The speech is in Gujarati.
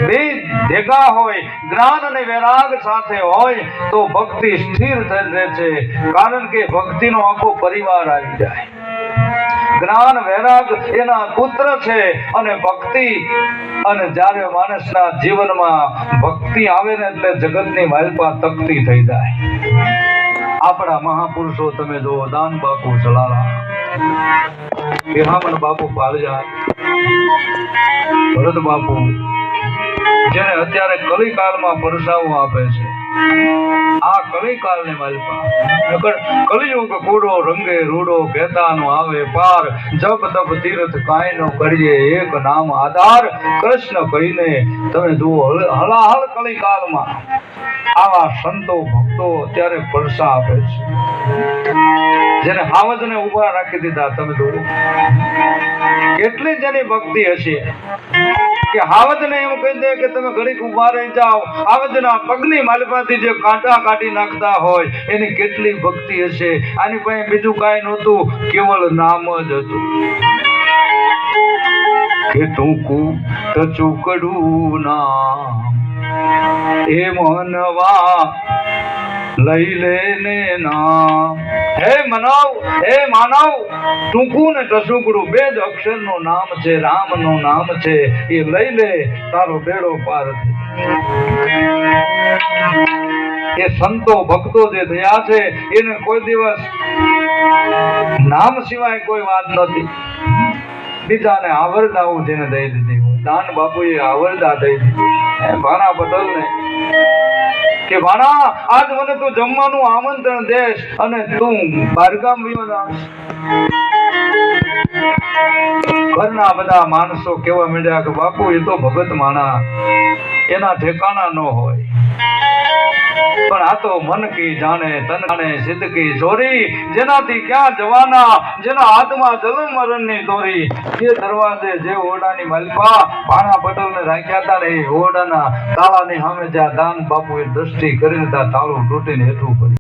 બીજ ભેગા હોય, જ્ઞાન અને વૈરાગ સાથે હોય તો ભક્તિ સ્થિર થઈ રહે છે, કારણ કે ભક્તિનો આખો પરિવાર આવી જાય. જ્ઞાન વૈરાગ એના પુત્ર છે અને ભક્તિ, અને જ્યારે માણસના જીવનમાં ભક્તિ આવે ને એટલે જગતની માલપા તકતી થઈ જાય. આપણા મહાપુરુષો તમે જો, દાન બાપુ સલાલા, વિહામણ બાપુ પાલજા, ભરત બાપુ, જેને અત્યારે કલિકાળમાં પરસાવો આપે છે. આ કલિકાળની માલપા કલિયુગ કૂડો રંગે રૂડો, કહેતાનો આવે પાર, જપ તપ તીર્થ કાંઈ નો કરીએ, એક નામ આધાર કૃષ્ણ કહીને તમે જુઓ. હલાહલ કલિકાળમાં આવા સંતો ભક્તો અત્યારે પરસા આપે છે, જેને હાવજને ઉભા રાખી દીધા. તમે જુઓ કેટલી જેની ભક્તિ હશે કે હાવજને એમ કહી દે કે તમે ઘડીક ઉભા રહી જાઓ. હાવજના પગની માલપાથી જે કાંટા કાઢી નાખતા હોય એની કેટલી ભક્તિ હશે. આની પાસે બીજું કાંઈ નહોતું, કેવળ નામ જ હતું. કે ટૂંકું ટચુકડું નામ એ મનવા લઈ લેને નામ. હે માનવ, ટૂંકું ને ટસુકડું બે જ અક્ષરનું નામ છે, રામનું નામ છે. એ લઈ લે, તારો બેડો પાર થઈ. એ સંતો ભક્તો જે થયા છે એને કોઈ દિવસ નામ સિવાય કોઈ વાત નથી. બીજાને આવરદાઓ જેને દઈ દીધી, દાન બાપુએ આવરદા દઈ દીધી ભાણા પટેલને કે ભાણા આજ મને તું જમવાનું આમંત્રણ દેશ અને તું બારગામ વિયો જાશ. ઘરના બધા માણસો કેવા મળ્યા કે બાપુ એ તો ભગત માણા, એના ઠેકાણા ન હોય. પણ આ તો મન કી જાણે તન જાણે સિદ્ધ કી ચોરી, જેનાથી ક્યાં જવાના, જેના હાથમાં જન્મ મરણ ની દોરી. જે દરવાજે જે ઓરડાની માલપા ભાણા પટેલને રાખ્યા હતા ને, એ ઓરડાના તાળાની સામે જ્યાં દાન બાપુએ દ્રષ્ટિ કરીને ત્યાં તાળું તૂટીને હેઠું પડ્યું.